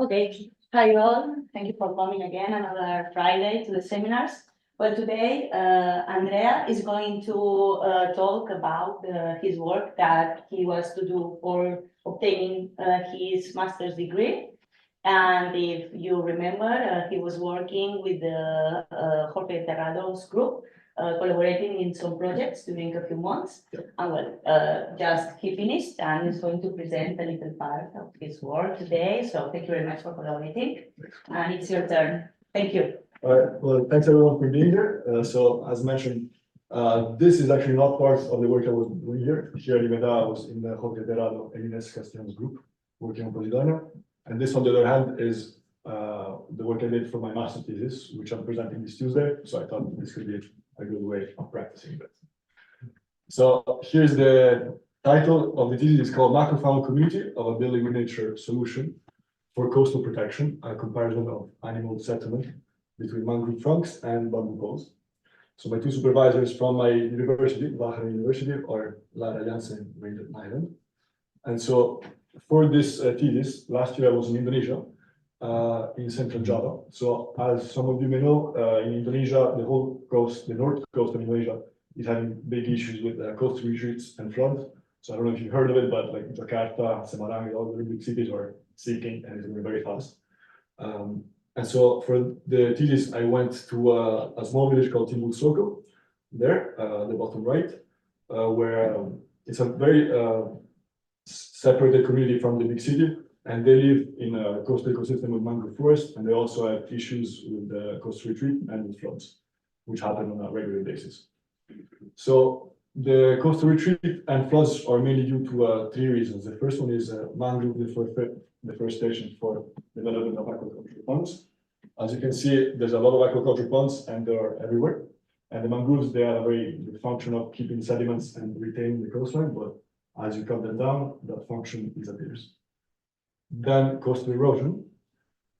Okay, hi all. Thank you for coming again another Friday to the seminars. Well, today Andrea is going to talk about his work that he was to do for obtaining his master's degree. And if you remember, he was working with the Jorge Terrado's group, collaborating in some projects during a few months. And well, just he finished and is going to present a little part of his work today. So thank you very much for collaborating. And it's your turn. Thank you. All right. Well, thanks everyone for being here. So as mentioned, this is actually not part of the work I was doing here. Here in Medellin, I was in the Jorge Terrado and Ines Castellanos group working on Posidona. And this, on the other hand, is the work I did for my master thesis, which I'm presenting this Tuesday. So I thought this could be a good way of practicing that. So here's the title of the thesis. It's called Macrofouling Community of a Building with Nature Solution for Coastal Protection, a comparison of animal settlement between mangrove trunks and bamboo poles. So my two supervisors from my university, Bahrain University, are Lara Jansen and Island. And so for this thesis, last year I was in Indonesia, in central Java. So as some of you may know, in Indonesia, the whole coast, the north coast of Indonesia, is having big issues with coastal retreats and floods. So I don't know if you've heard of it, but like Jakarta, Semarang, all the big cities are sinking and it's going very fast. And so for the thesis, I went to a small village called Timbul Soko, there, the bottom right, where it's a very separated community from the big city, and they live in a coastal ecosystem with mangrove forest, and they also have issues with the coastal retreat and with floods, which happen on a regular basis. So the coastal retreat and floods are mainly due to three reasons. The first one is mangrove deforestation for development of aquaculture ponds. As you can see, there's a lot of aquaculture ponds and they're everywhere. And the mangroves, they have a very good function of keeping sediments and retaining the coastline, but as you cut them down, that function disappears. Then coastal erosion,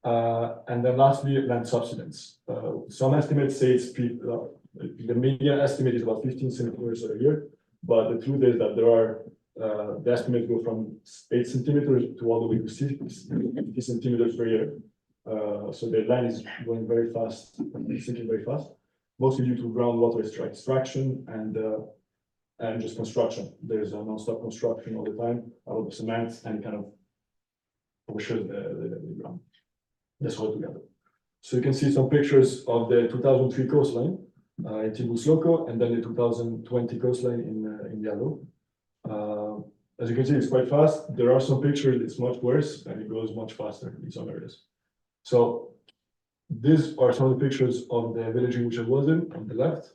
and then lastly, land subsidence. Some estimates say it's the median estimate is about 15 centimeters a year, but the truth is that there are the estimates go from 8 centimeters to all the way to 50 centimeters per year. So the land is going very fast, and sinking very fast, mostly due to groundwater extraction and just construction. There's a non-stop construction all the time, a lot of cement, and kind of pushes the ground. That's all together. So you can see some pictures of the 2003 coastline in Timbul Soko, and then the 2020 coastline in yellow. As you can see, it's quite fast. There are some pictures, it's much worse, and it goes much faster in some areas. So these are some of the pictures of the village in which I was in, on the left,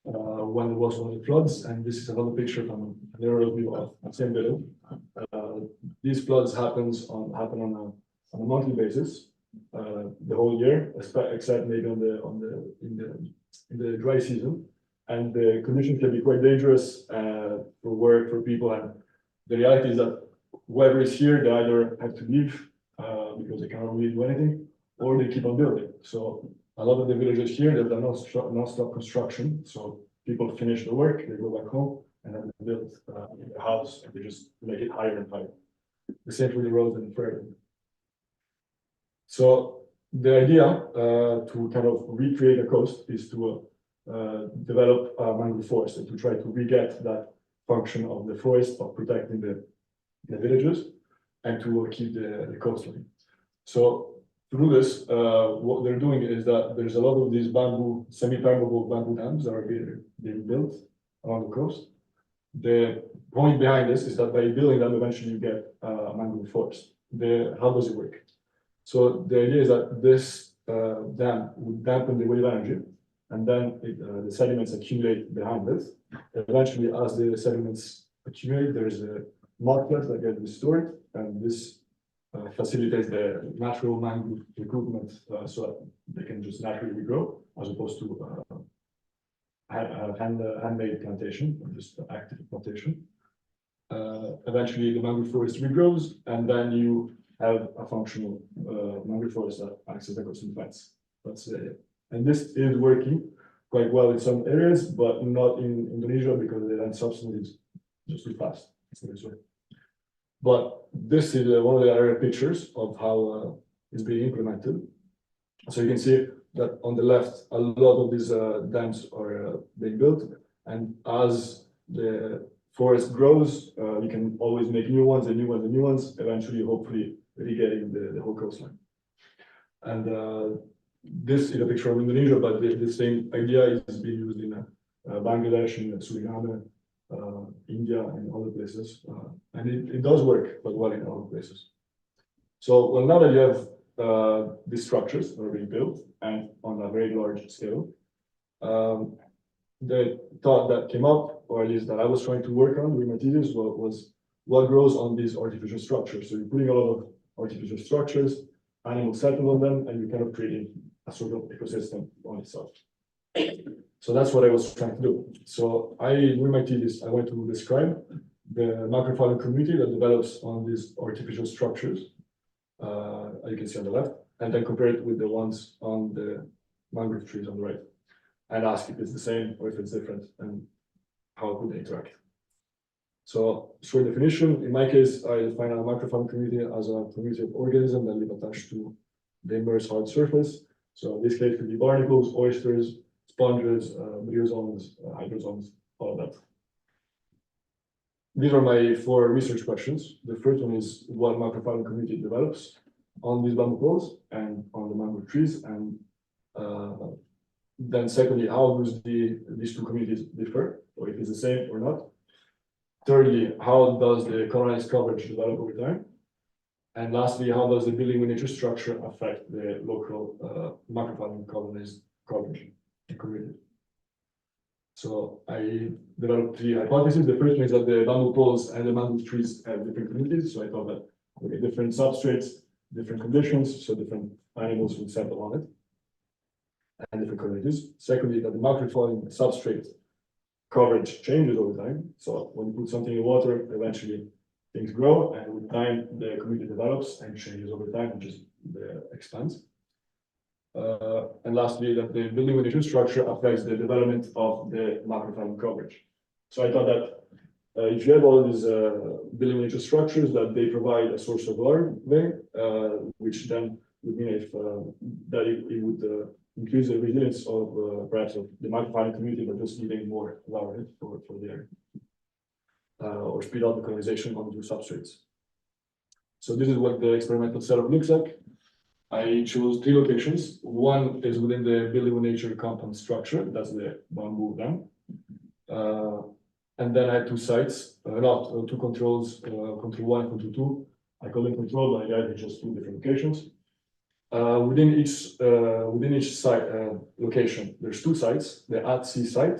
when there was one of the floods, and this is another picture from an aerial view of the same village. These floods happen on a monthly basis, the whole year, except maybe in the dry season, and the conditions can be quite dangerous for work, for people, and the reality is that whoever is here, they either have to leave because they cannot really do anything, or they keep on building. So a lot of the villages here, there's a non-stop construction. So people finish the work, they go back home, and then they build the house, and they just make it higher and higher. The same for the roads and further. So the idea to kind of recreate a coast is to develop a mangrove forest and to try to re-get that function of the forest of protecting the villages and to keep the coastline. So through this, what they're doing is that there's a lot of these bamboo, semi-permeable bamboo dams that are being built along the coast. The point behind this is that by building them, eventually you get a mangrove forest. How does it work? So the idea is that this dam would dampen the wave energy, and then the sediments accumulate behind it. Eventually, as the sediments accumulate, there's a mudflats that get restored, and this facilitates the natural mangrove recruitment, so that they can just naturally regrow, as opposed to handmade plantation, or just active plantation. Eventually, the mangrove forest regrows, and then you have a functional mangrove forest that acts as a coastal defense. That's the idea. And this is working quite well in some areas, but not in Indonesia because the land subsidence is just too fast. But this is one of the other pictures of how is being implemented. So you can see that on the left, a lot of these dams are being built, and as the forest grows, you can always make new ones and new ones and new ones, eventually, hopefully, irrigating the whole coastline. And this is a picture of Indonesia, but the same idea is being used in Bangladesh, in Suriname, India, and other places. And it does work quite well in other places. So, well, now that you have these structures that are being built and on a very large scale, the thought that came up, or at least that I was trying to work on with my thesis, was what grows on these artificial structures. So you're putting a lot of artificial structures, animals settle on them, and you're kind of creating a sort of ecosystem on itself. So that's what I was trying to do. So with my thesis, I went to describe the macrofouling community that develops on these artificial structures, you can see on the left, and then compare it with the ones on the mangrove trees on the right, and ask if it's the same or if it's different, and how could they interact. So, short definition, in my case, I define a macrofouling community as a community of organisms that live attached to the immersed hard surface. So, in this case, could be barnacles, oysters, sponges, bryozoans, hydrozoans, all of that. These are my 4 research questions. The first one is what macrofouling community develops on these bamboo poles and on the mangrove trees, and then secondly, how does these 2 communities differ, or if it's the same or not? Thirdly, how does the colonized coverage develop over time? And lastly, how does the building with nature structure affect the local macrofouling colonized coverage and community? So I developed 3 hypotheses. The first one is that the bamboo poles and the mangrove trees have different communities. So I thought that okay, different substrates, different conditions, so different animals would settle on it, and different communities. Secondly, that the macrofouling substrate coverage changes over time. So when you put something in water, eventually things grow, and with time the community develops and changes over time, and just expands. And lastly, that the building with nature structure affects the development of the macrofouling coverage. So I thought that if you have all these building with nature structures, that they provide a source of larvae, which then would mean if that it would increase the resilience of perhaps of the macrofouling community, but just giving more larvae for the area, or speed up the colonization onto substrates. So this is what the experimental setup looks like. I chose 3 locations. One is within the building with nature compound structure, that's the bamboo dam. And then I had 2 sites, not 2 controls, control 1 and control 2. I call them control, but I had just 2 different locations. Within each site location, there's 2 sites: the at sea site,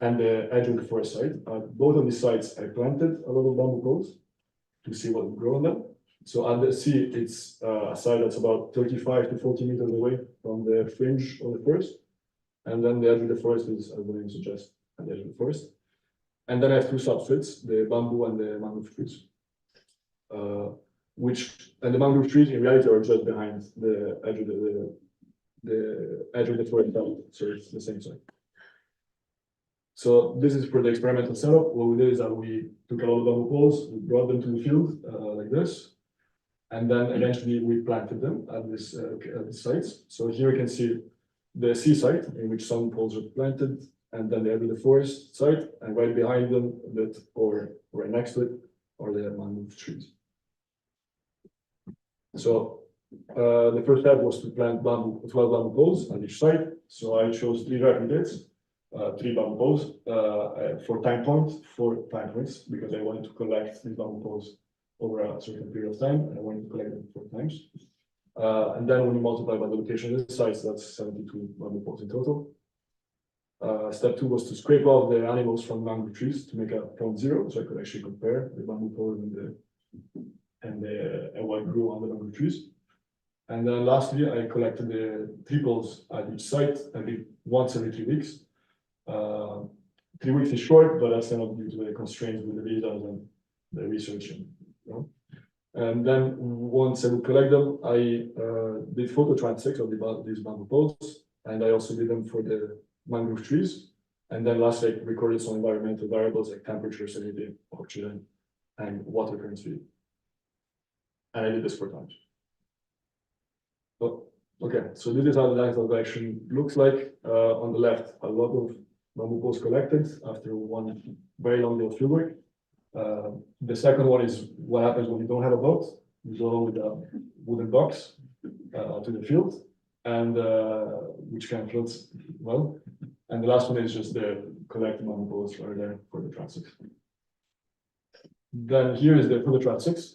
and the edge of the forest site. Both of these sites, I planted a lot of bamboo poles to see what would grow on them. So at the sea, it's a site that's about 35 to 40 meters away from the fringe of the forest, and then the edge of the forest is, as the name suggests, at the edge of the forest. And then I have 2 substrates: the bamboo and the mangrove trees. And the mangrove trees in reality are just behind the edge of the edge of the forest belt, so it's the same site. So this is for the experimental setup. What we did is that we took a lot of bamboo poles, we brought them to the field like this, and then eventually we planted them at this sites. So here you can see the sea site in which some poles are planted, and then the edge of the forest site, and right behind them, or right next to it, are the mangrove trees. So the first step was to plant 12 bamboo poles on each site. So I chose 3 replicates, 3 bamboo poles for 4 time points, because I wanted to collect these bamboo poles over a certain period of time, and I wanted to collect them 4 times. And then when you multiply by the location of the sites, that's 72 bamboo poles in total. Step 2 was to scrape off the animals from mangrove trees to make a 0.0, so I could actually compare the bamboo poles and what grew on the mangrove trees. And then lastly, I collected the triples at each site once every 3 weeks. 3 weeks is short, but that's kind of due to the constraints with the visas and the research. And then once I would collect them, I did photo transects of these bamboo poles, and I also did them for the mangrove trees. And then lastly, I recorded some environmental variables like temperature, salinity, oxygen, and water current speed. And I did this 4 times. Oh, okay, so this is how the dinosaur collection looks like. On the left, a lot of bamboo poles collected after one very long day of fieldwork. The second one is what happens when you don't have a boat. You go with a wooden box to the field, and which can float well. And the last one is just the collecting bamboo poles right there for the transects. Then here is for the transects.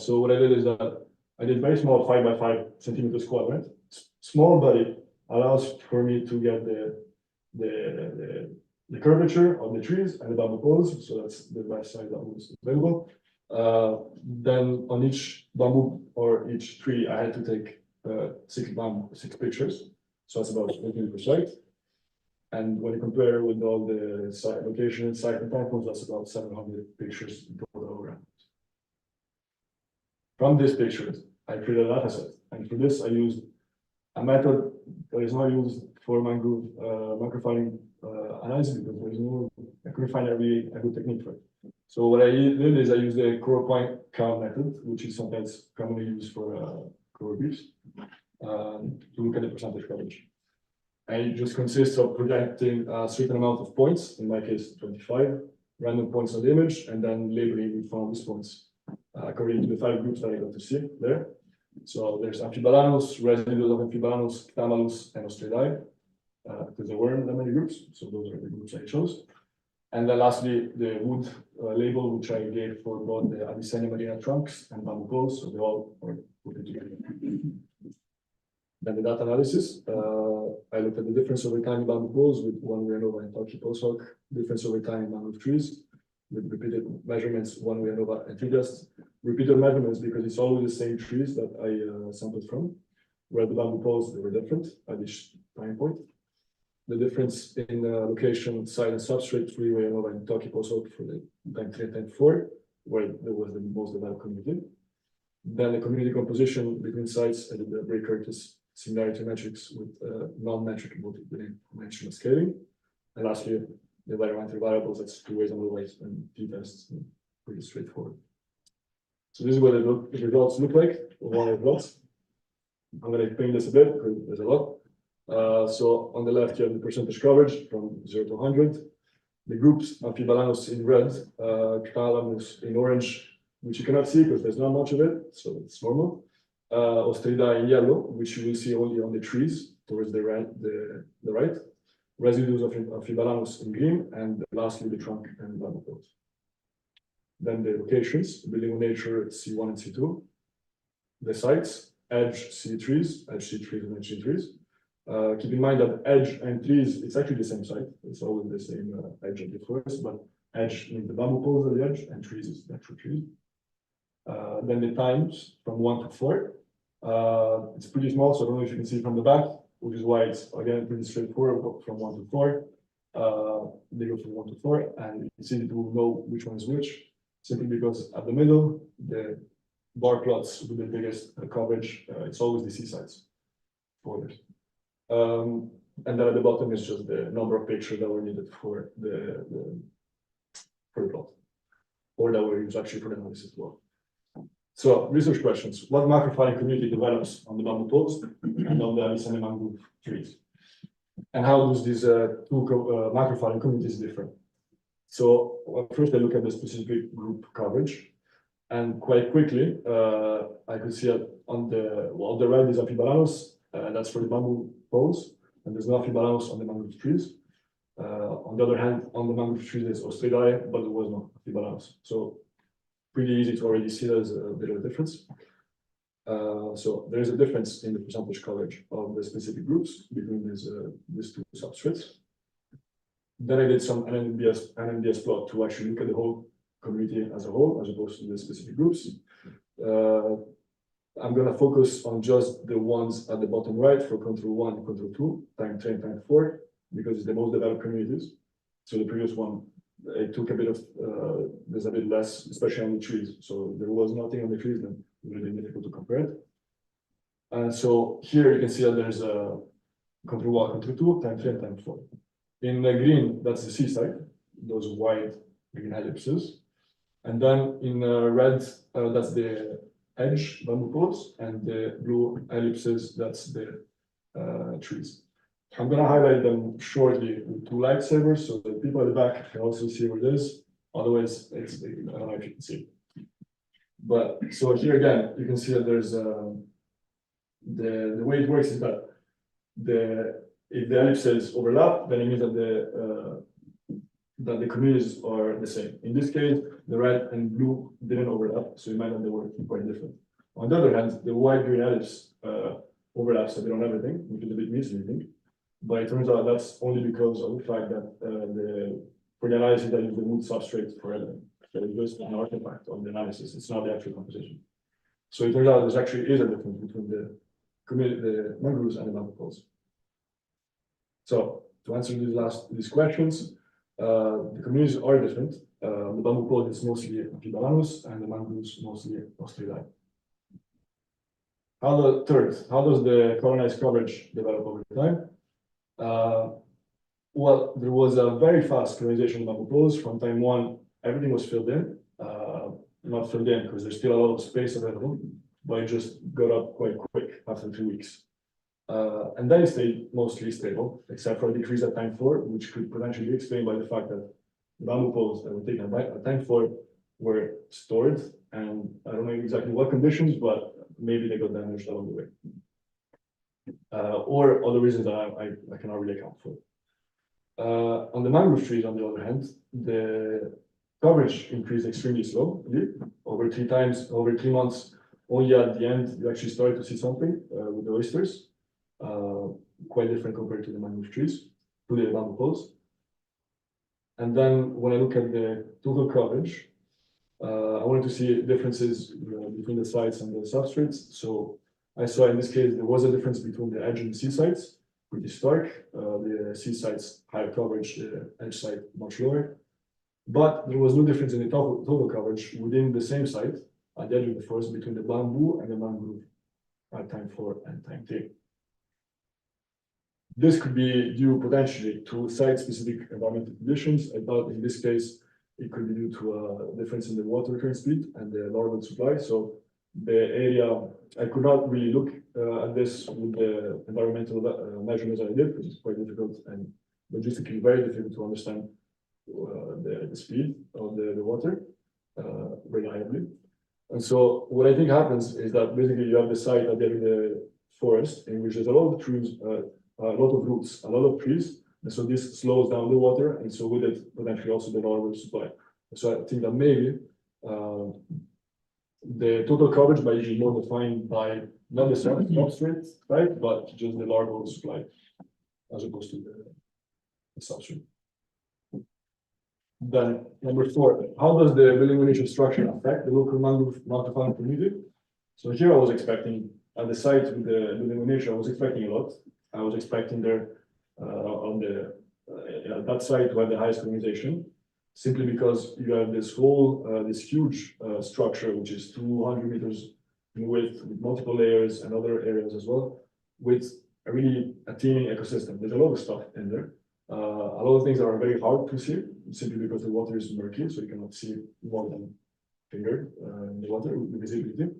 So what I did is that I did very small 5 by 5 centimeters quadrant. Small, but it allows for me to get the curvature of the trees and the bamboo poles. So that's the right side that was available. Then on each bamboo or each tree, I had to take 6 pictures. So that's about 18 per site. And when you compare with all the site location, site and time codes, that's about 700 pictures in total around. From these pictures, I created a data set. And for this, I used a method that is not used for Mangrove macrofouling analysis because there is no, I couldn't find a good technique for it. So what I did is I used the core point count method, which is sometimes commonly used for core reefs, to look at the percentage coverage. And it just consists of projecting a certain amount of points, in my case 25, random points on the image, and then labeling each one of these points according to the 5 groups that I got to see there. So there's Amphibalanus, residues of Amphibalanus, Ctamalus, and Ostreidae, because there weren't that many groups, so those are the groups I chose. And then lastly, the wood label, which I gave for both the Avicennia marina trunks and bamboo poles, so they all are put together. Then the data analysis, I looked at the difference over time in bamboo poles with one Villanova and Turkey posthoc, difference over time in mangrove trees, with repeated measurements, one Villanova and T-dust. Repeated measurements because it's always the same trees that I sampled from, where the bamboo poles, they were different at each time point. The difference in location, site, and substrate, 3 Villanova and Turkey posthoc for the time 3 and time 4, where there was the most developed community. Then the community composition between sites, I did the Bray-Curtis similarity metrics with non-metric multi-dimensional scaling. And lastly, the environmental variables, that's 2 ways on the weight and t-tests, pretty straightforward. So this is what the results look like, one of the plots. I'm going to explain this a bit because there's a lot. So on the left, you have the percentage coverage from 0 to 100. The groups, Amphibalanus in red, Ctamalus in orange, which you cannot see because there's not much of it, so it's normal. Ostreidae in yellow, which you will see only on the trees towards the right. Residues of Amphibalanus in green, and lastly the trunk and bamboo poles. Then the locations, building of nature C1 and C2. The sites, edge C trees, and edge C trees. Keep in mind that edge and trees, it's actually the same site. It's always the same edge of the forest, but edge means the bamboo poles at the edge, and trees is the actual trees. Then the times from 1 to 4. It's pretty small, so I don't know if you can see from the back, which is why it's again pretty straightforward from 1 to 4. They go from 1 to 4, and it's easy to know which one is which, simply because at the middle, the bar plots with the biggest coverage, it's always the C sites for this. And then at the bottom is just the number of pictures that were needed for the plot, or that were used actually for the analysis as well. So research questions: what macrofouling community develops on the bamboo poles and on the Avicennia mangrove trees? And how does these two macrofouling communities differ? So first I look at the specific group coverage, and quite quickly I could see on the right is Amphibalanus, that's for the bamboo poles, and there's no Amphibalanus on the mangrove trees. On the other hand, on the mangrove trees there's Ostreidae, but there was no Amphibalanus. So pretty easy to already see there's a bit of a difference. So there's a difference in the percentage coverage of the specific groups between these two substrates. Then I did some NMDS plot to actually look at the whole community as a whole, as opposed to the specific groups. I'm going to focus on just the ones at the bottom right for control 1 and control 2, time 3 and time 4, because it's the most developed communities. So the previous one, it took a bit of, there's a bit less, especially on the trees. So there was nothing on the trees, then really difficult to compare it. And so here you can see that there's a control 1, control 2, time 3 and time 4. In the green, that's the C side, those wide green ellipses. And then in red, that's the edge bamboo poles, and the blue ellipses, that's the trees. I'm gonna highlight them shortly with two lightsabers so that people at the back can also see what it is. Otherwise, I don't know if you can see. But so here again, you can see that there's the way it works is that if the ellipses overlap, then it means that the communities are the same. In this case, the red and blue didn't overlap, so it might not they were quite different. On the other hand, the white green ellipse overlaps a bit on everything, which is a bit misleading. But it turns out that's only because of the fact that for the analysis that use the wood substrate for everything. So it's just an artifact of the analysis, it's not the actual composition. So it turns out there actually is a difference between the mangroves and the bamboo poles. So to answer these questions, the communities are different. The bamboo pole is mostly Amphibalanus and the mangroves mostly Ostreidae. How does the colonized coverage develop over time? Well, there was a very fast colonization of bamboo poles. From time one, everything was filled in. Not filled in because there's still a lot of space available, but it just got up quite quick after 2 weeks. And then it stayed mostly stable, except for a decrease at time 4, which could potentially be explained by the fact that the bamboo poles that were taken at time 4 were stored, and I don't know exactly what conditions, but maybe they got damaged along the way. Or other reasons that I cannot really account for. On the mangrove trees, on the other hand, the coverage increased extremely slowly, over 3 months. Only at the end, you actually started to see something with the oysters, quite different compared to the mangrove trees, to the bamboo poles. And then when I look at the total coverage, I wanted to see differences between the sites and the substrates. So I saw in this case, there was a difference between the edge and the sea sites, pretty stark. The sea sites higher coverage, the edge site much lower. But there was no difference in the total coverage within the same site at the edge of the forest between the bamboo and the mangrove at time 4 and time 3. This could be due potentially to site-specific environmental conditions. I thought in this case, it could be due to a difference in the water current speed and the larval supply. So the area, I could not really look at this with the environmental measurements I did, because it's quite difficult and logistically very difficult to understand the speed of the water reliably. And so what I think happens is that basically you have the site at the end of the forest in which there's a lot of trees, a lot of roots, a lot of trees. And so this slows down the water, and so with it potentially also the larval supply. So I think that maybe the total coverage might be more defined by not the substrate, right, but just the larval supply as opposed to the substrate. Then number 4, how does the building nature structure affect the local mangrove Macrofouling community? So here I was expecting at the site with the building nature, I was expecting a lot. I was expecting there on that site to have the highest colonization, simply because you have this whole this huge structure which is 200 meters in width with multiple layers and other areas as well, with a really teeming ecosystem. There's a lot of stuff in there. A lot of things that are very hard to see, simply because the water is murky, so you cannot see more than finger in the water with visibility.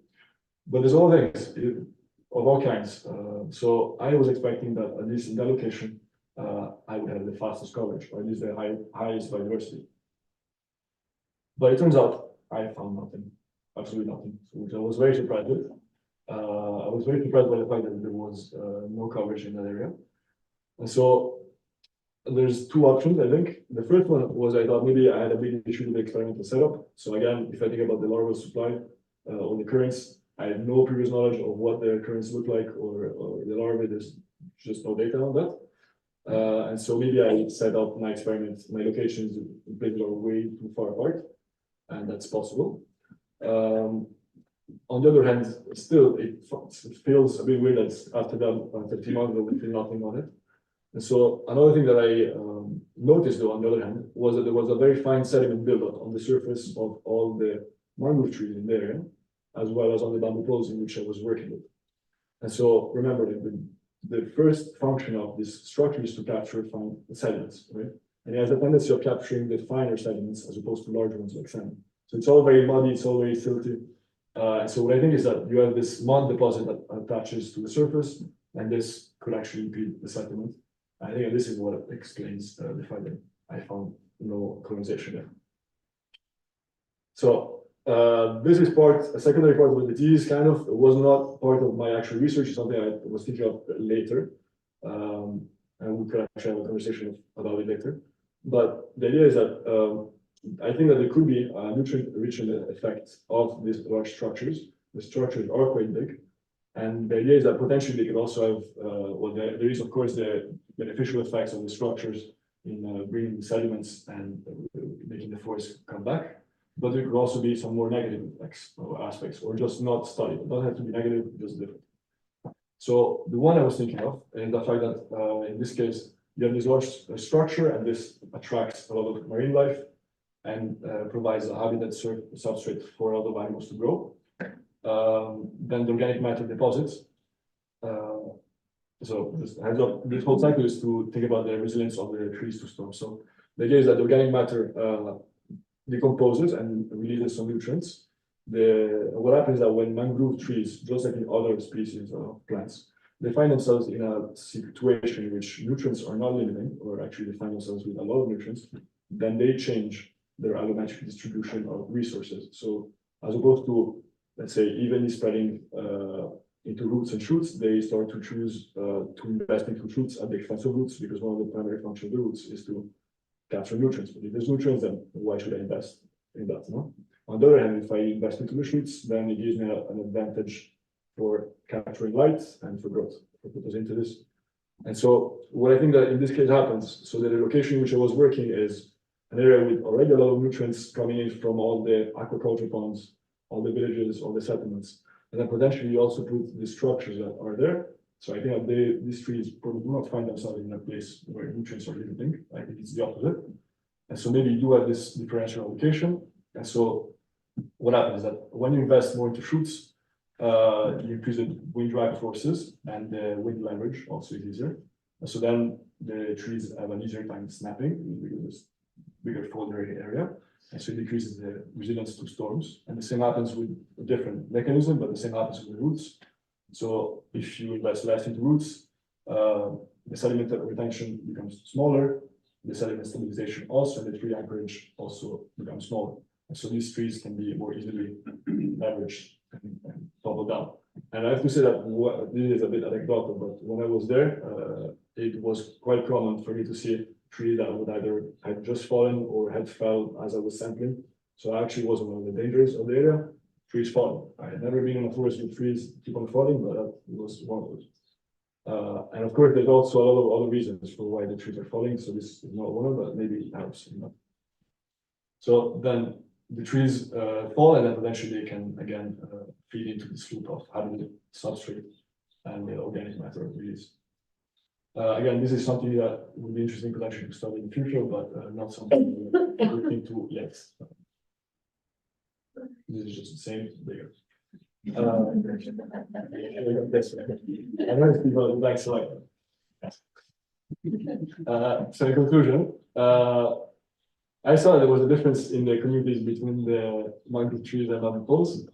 But there's all things of all kinds. So I was expecting that at least in that location, I would have the fastest coverage, or at least the highest biodiversity. But it turns out I found nothing, absolutely nothing, which I was very surprised with. I was very surprised by the fact that there was no coverage in that area. And so there's 2 options, I think. The first one was I thought maybe I had a big issue with the experimental setup. So again, if I think about the larval supply or the currents, I have no previous knowledge of what the currents look like or the larvae. There's just no data on that. And so maybe I set up my experiments, my locations in places that are way too far apart, and that's possible. On the other hand, still, it feels a bit weird that after that, after 3 months, there will be nothing on it. And so another thing that I noticed, though, on the other hand, was that there was a very fine sediment buildup on the surface of all the mangrove trees in the area, as well as on the bamboo poles in which I was working with. And so remember, the first function of this structure is to capture fine sediments, right? And it has a tendency of capturing the finer sediments as opposed to larger ones like sand. So it's all very muddy, it's all very silty. So what I think is that you have this mud deposit that attaches to the surface, and this could actually impede the settlement. I think this is what explains the fact that I found no colonization there. So this is a secondary part of the disease, kind of. It was not part of my actual research, it's something I was thinking of later. And we could actually have a conversation about it later. But the idea is that I think that there could be a nutrient enrichment effect of these large structures. The structures are quite big. And the idea is that potentially they could also have, well, there is, of course, the beneficial effects of the structures in bringing sediments and making the forest come back. But there could also be some more negative effects or aspects, or just not studied. It doesn't have to be negative, just different. So the one I was thinking of, and the fact that in this case, you have this large structure, and this attracts a lot of marine life and provides a habitat substrate for other animals to grow. Then the organic matter deposits. So this whole cycle is to think about the resilience of the trees to storms. So the idea is that the organic matter decomposes and releases some nutrients. What happens is that when mangrove trees, just like in other species of plants, they find themselves in a situation in which nutrients are not limiting, or actually they find themselves with a lot of nutrients, then they change their allometric distribution of resources. So as opposed to, let's say, evenly spreading into roots and shoots, they start to choose to invest into shoots at the expense of roots, because one of the primary functions of the roots is to capture nutrients. But if there's nutrients, then why should I invest in that? No? On the other hand, if I invest into the shoots, then it gives me an advantage for capturing light and for growth, for photosynthesis. And so what I think that in this case happens, so that the location in which I was working is an area with already a lot of nutrients coming in from all the aquaculture ponds, all the villages, all the settlements. And then potentially you also put the structures that are there. So I think that these trees probably do not find themselves in a place where nutrients are limiting. I think it's the opposite. And so maybe you do have this differential allocation. And so what happens is that when you invest more into shoots, you increase the wind drag forces, and the wind leverage also is easier. And so then the trees have an easier time snapping because there's bigger folder area. And so it decreases the resilience to storms. And the same happens with a different mechanism, but the same happens with the roots. So if you invest less into roots, the sediment retention becomes smaller, the sediment stabilization also, and the tree anchorage also becomes smaller. And so these trees can be more easily leveraged and toppled down. And I have to say that this is a bit anecdotal, but when I was there, it was quite common for me to see trees that would either had just fallen or had fell as I was sampling. So I actually was one of the dangers of the area, trees falling. I had never been in a forest with trees keep on falling, but that was one of those. And of course, there's also a lot of other reasons for why the trees are falling. So this is not one of them, but maybe it helps. So then the trees fall, and then eventually they can again feed into this loop of having the substrate and the organic matter release. Again, this is something that would be interesting potentially to study in the future, but not something we're looking into yet. This is just the same, bigger. I know it's people like slide. So in conclusion, I saw there was a difference in the communities between the mangrove trees and bamboo poles.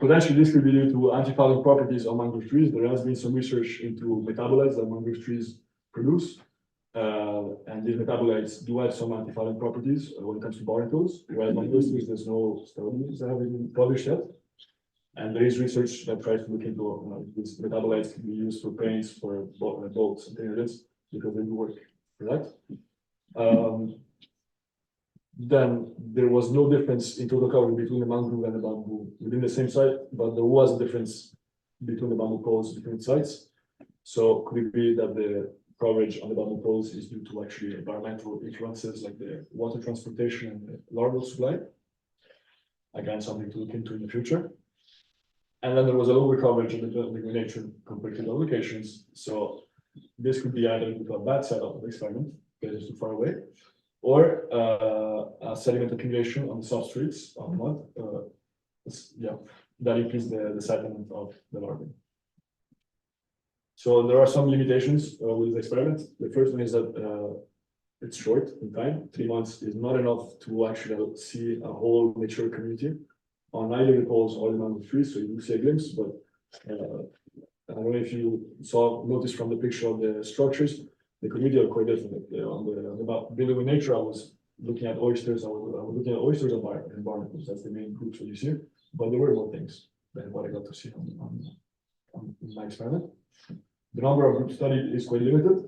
Potentially, this could be due to antifouling properties of mangrove trees. There has been some research into metabolites that mangrove trees produce. And these metabolites do have some antifouling properties when it comes to barnacles. Whereas mangrove trees, there's no studies that have been published yet. And there is research that tries to look into these metabolites can be used for paints, for boats, and things like this, because they do work for that. Then there was no difference in total coverage between the mangrove and the bamboo within the same site, but there was a difference between the bamboo poles between sites. So could it be that the coverage on the bamboo poles is due to actually environmental influences like the water transportation and the larval supply? Again, something to look into in the future. And then there was a lower coverage of the nature compared to the locations. So this could be either due to a bad setup of the experiment, because it's too far away, or a sediment accumulation on the substrates of mud, that increase the settlement of the larvae. So there are some limitations with this experiment. The first one is that it's short in time. 3 months is not enough to actually see a whole mature community. on either the poles or the mangrove trees, so you do see a glimpse, but I don't know if you notice from the picture of the structures, the community are quite different. On the map Building with Nature, I was looking at oysters, I was looking at oysters and barnacles, that's the main groups that you see, but there were more things than what I got to see on my experiment. The number of groups studied is quite limited,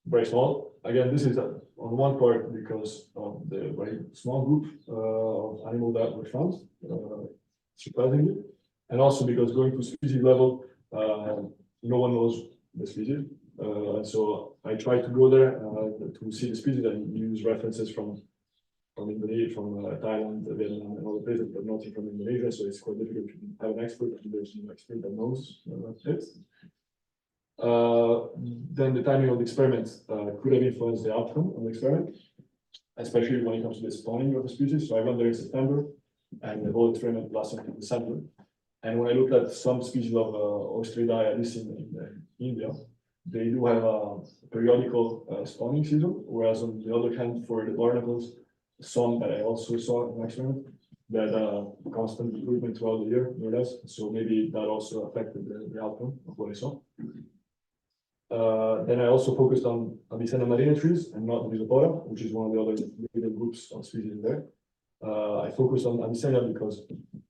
very small. Again, this is on one part because of the very small group of animals that were found, surprisingly, and also because going to species level, no one knows the species. So I tried to go there to see the species and use references from Indonesia, from Thailand, Vietnam, and other places, but nothing from Indonesia. So it's quite difficult to have an expert, and there's no expert that knows it. Then the timing of the experiment could have influenced the outcome of the experiment, especially when it comes to the spawning of the species. So I went there in September, and the whole experiment lasted in December. And when I looked at some species of Ostreidae, at least in India, they do have a periodical spawning season, whereas on the other hand, for the barnacles, some that I also saw in my experiment, that constant recruitment throughout the year, more or less. So maybe that also affected the outcome of what I saw. Then I also focused on Avicennia marina trees and not the Rhizopora, which is one of the other bigger groups of species in there. I focused on Avicennia because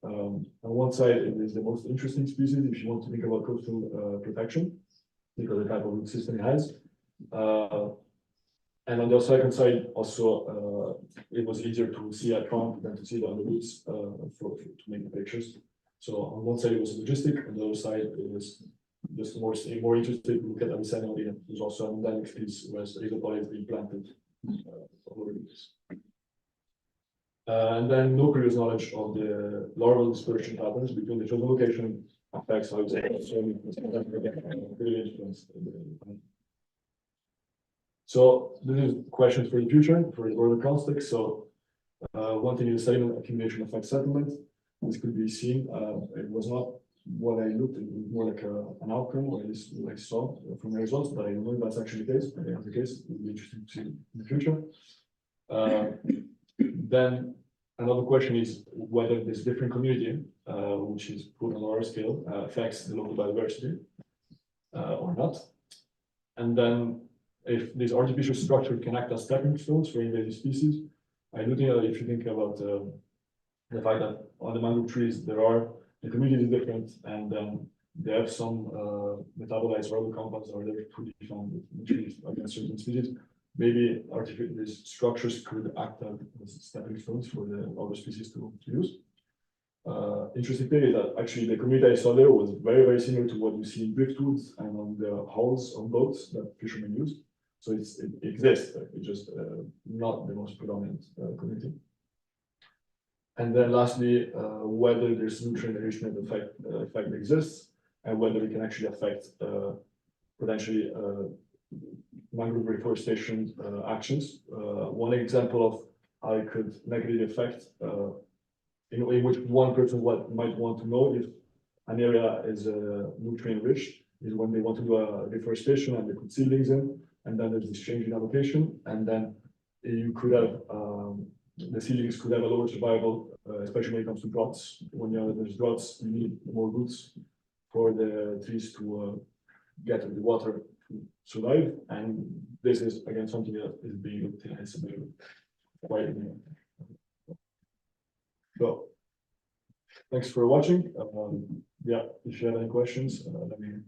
on one side it is the most interesting species if you want to think about coastal protection, because of the type of root system it has. And on the second side, also it was easier to see a trunk than to see it on the roots to make the pictures. So on one side it was logistic, on the other side it was just more interested to look at Avicennia. There's also an endemic species, whereas Rhizopora is being planted all over this. And then no previous knowledge of the larval dispersion patterns between the chosen location affects how it's really influenced. So this is questions for the future, for the broader context. So one thing is sediment accumulation affects settlement. This could be seen. It was not what I looked at, it was more like an outcome, or at least what I saw from the results, but I don't know if that's actually the case. But if that's the case, it would be interesting to see in the future. Then another question is whether this different community, which is put on our scale, affects the local biodiversity or not. And then if this artificial structure can act as stepping stones for invasive species, I do think that if you think about the fact that on the mangrove trees, the community is different, and they have some metabolized rubber compounds that are there to defend the trees against certain species. Maybe these structures could act as stepping stones for the other species to use. Interesting thing is that actually the community I saw there was very, very similar to what you see in driftwoods and on the hulls of boats that fishermen use. So it exists, it's just not the most predominant community. And then lastly, whether this nutrient enrichment effect exists, and whether it can actually affect potentially mangrove reforestation actions. One example of how it could negatively affect, in which one person might want to know if an area is nutrient rich, is when they want to do a reforestation and they put seedlings in, and then there's this change in allocation, and then you could have the seedlings could have a lower survival, especially when it comes to droughts. When there's droughts, you need more roots for the trees to get the water to survive, and this is again something that is being looked at and submitted quite. So, thanks for watching. Yeah, if you have any questions, let me know.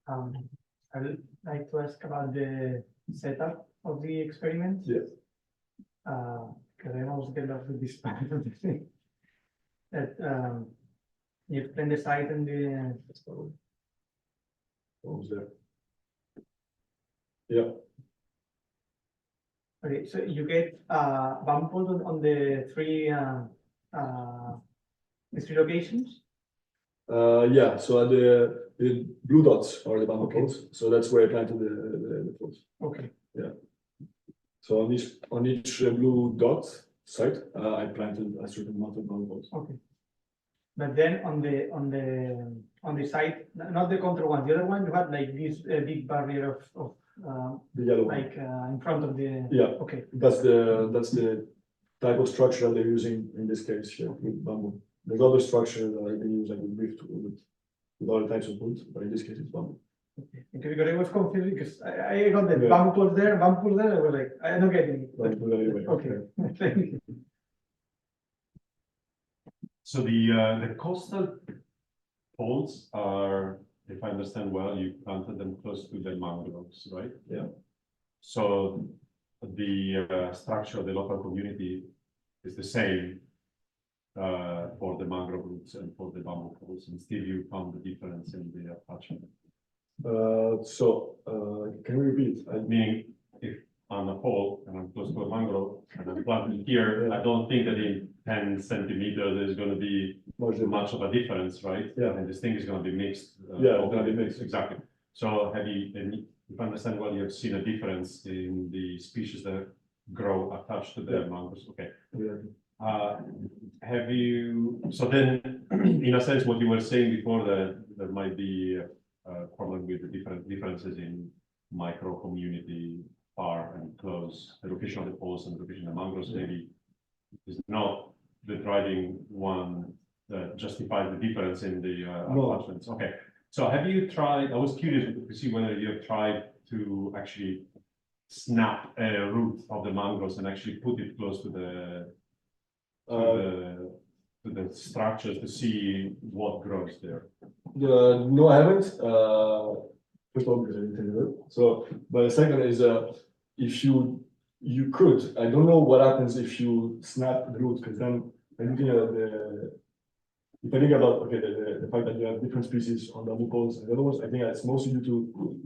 I would like to ask about the setup of the experiment. Yes. Because I almost get lost with this part of the thing. That you explain the site and the. Almost there. Yeah. Okay, so you get bump poles on the three locations. Yeah. So the blue dots are the bamboo poles. So that's where I planted the poles. Okay. Yeah. So on each blue dot site, I planted a certain amount of mangroves. Okay. But then on the side, not the control one, the other one, you had like this big barrier of The yellow one. like in front of the. Yeah, Okay. that's the type of structure that they're using in this case here with bamboo. There's other structure that I can use like with driftwood with other types of wood, but in this case it's bamboo. Okay, because I was confused because I got the Yeah. bamboo pole there, bamboo pole there, I was like, I'm not getting it. Bamboo anyway. Okay, thank you. So the coastal poles are, if I understand well, you planted them close to the mangroves, right? Yeah. So the structure of the local community is the same for the mangrove roots and for the bamboo poles, and still you found the difference in the attachment. Can we repeat? Meaning, if I'm a pole and I'm close to a mangrove and I'm planting here, I don't think that in 10 centimeters there's going to be much of a difference, right? Yeah. And this thing is going to be mixed. Yeah, it's gonna be mixed. Exactly. So have you, if I understand well, you have seen a difference in the species that grow attached to the Yeah. mangroves? Okay. Yeah. Have you, so then, in a sense, what you were saying before, that there might be a problem with the differences in micro community, far and close, the location of the poles and the location of the mangroves, maybe is not the driving one that justifies the difference in the No. attachments. Okay, so have you tried, I was curious to see whether you have tried to actually snap a root of the mangroves and actually put it close to the structures to see what grows there. No, I haven't. First of all, because I didn't tell you that. So, but the second is, if you could, I don't know what happens if you snap the root, because then I'm looking at if I think about, okay, the fact that you have different species on bamboo poles and the other ones, I think that's mostly due to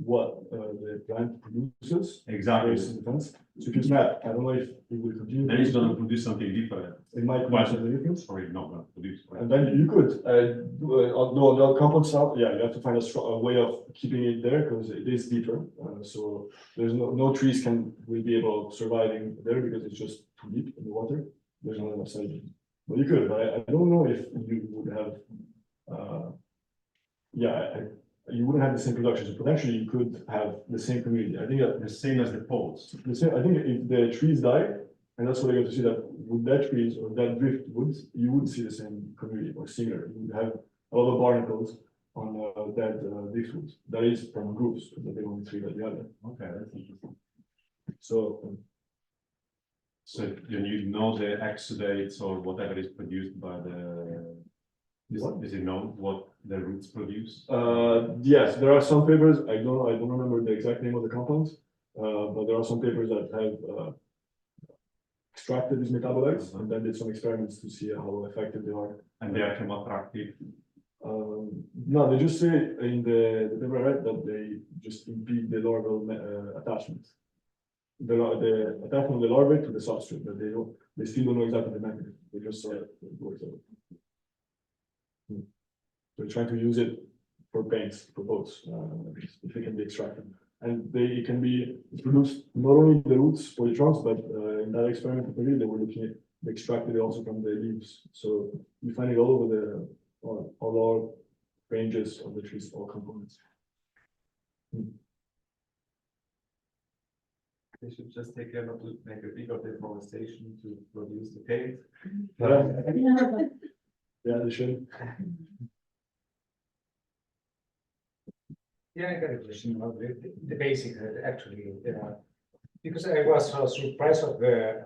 what the plant produces. Exactly. Versus the fence. So if you snap, I don't know if it will continue. Then it's going to produce something different, It might But- produce something different. or it's not going to produce. Right? And then you could, on the compound side, yeah, you have to find a way of keeping it there because it is deeper. So there's no trees will be able to surviving there because it's just too deep in the water. There's not enough sediment. But you could, but I don't know if you would have, you wouldn't have the same production. So potentially you could have the same community. I think that The same as the poles. the same, I think if the trees die, and that's what I got to see that with that trees or that driftwood, you would see the same community or similar. You would have a lot of barnacles on that driftwood. That is from groups, but they only three that the other. Okay, that's interesting. So So you know the exudates or whatever is produced by the, is it known what the roots produce? yes, there are some papers. I don't remember the exact name of the compounds, but there are some papers that have extracted these metabolites and then did some experiments to see how effective they are. And they are chemoattractive. No, they just say in the paper I read that they just impede the larval attachment. The attachment of the larvae to the substrate, but they still don't know exactly the mechanism. They just say it works out. They're trying to use it for paints, for boats, if it can be extracted. And it can be produced not only the roots or the trunks, but in that experiment they were looking at they extracted it also from the leaves. So you find it all over all our ranges of the trees, all components. They should just take care not to make a big of deforestation to produce the paint. Yeah, they should. Yeah, I got a question about the basic actually, because I was surprised of the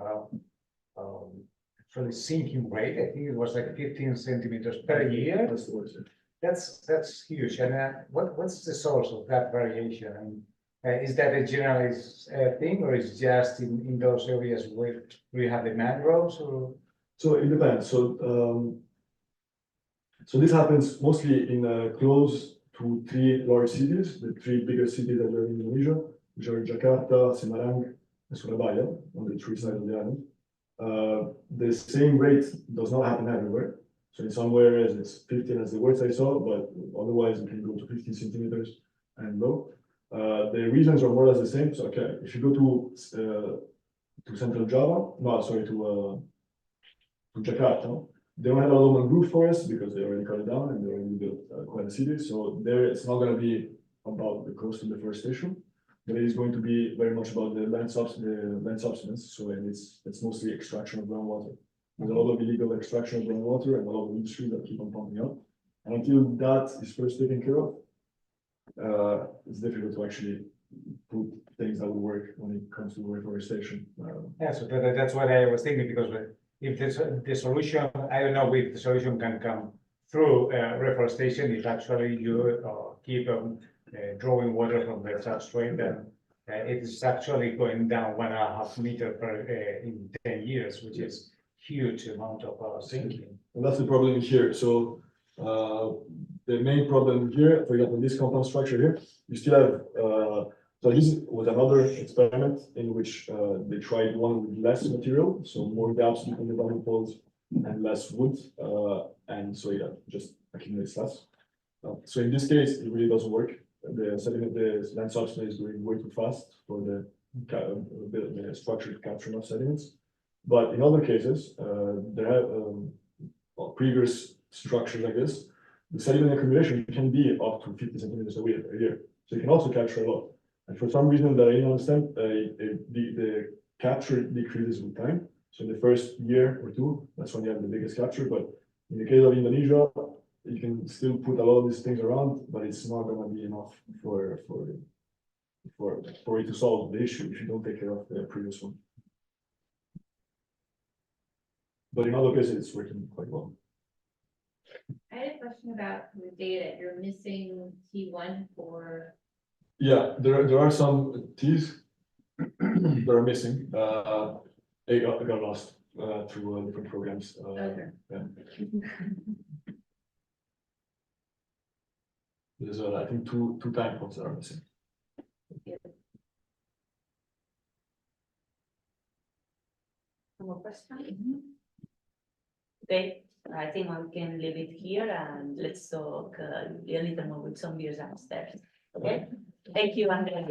actually sinking rate. I think it was like 15 centimeters per year. That's the worst. That's huge. And what's the source of that variation? And is that a generalized thing, or is just in those areas where we have the mangroves? Or So it depends. So this happens mostly in close to three large cities, the three biggest cities that are in Indonesia, which are Jakarta, Semarang, and Surabaya, on the three sides of the island. The same rate does not happen everywhere. So in some areas it's 15 as the worst I saw, but otherwise it can go to 15 centimeters and low. The reasons are more or less the same. So okay, if you go to to Central Java, no, sorry, to Jakarta. They don't have a lot of mangrove forest because they already cut it down and they already built quite a city. So there, it's not gonna be about the coastal deforestation, but it is going to be very much about the land subsidence. So and it's mostly extraction of groundwater. There's a lot of illegal extraction of groundwater and a lot of industry that keep on pumping up. And until that is first taken care of, it's difficult to actually put things that will work when it comes to reforestation. Yeah, so that's what I was thinking, because if the solution, I don't know if the solution can come through reforestation, if actually you keep drawing water from the substrate, then it is actually going down 1.5 meters per in 10 years, which is huge amount of sinking. And that's the problem here. So the main problem here, for example, this compound structure here, you still have, so this was another experiment in which they tried one with less material, so more gaps between the boundary poles and less wood, and so yeah, just accumulates less. So in this case, it really doesn't work. The sediment, the land substance is going way too fast for the structured capture of sediments. But in other cases, there have previous structures like this, the sediment accumulation can be up to 50 centimeters a year. So you can also capture a lot. And for some reason that I didn't understand, the capture decreases with time. So in the first year or two, that's when you have the biggest capture. But in the case of Indonesia, you can still put a lot of these things around, but it's not going to be enough for it to solve the issue if you don't take care of the previous one. But in other cases, it's working quite well. I had a question about the data. You're missing T1 for. Yeah, there are some T's that are missing. They got lost through different programs. Okay. Yeah. There's I think two time codes that are missing. More questions? Okay, I think we can leave it here and let's talk a little more with some beers downstairs. Okay, thank you, Andrea.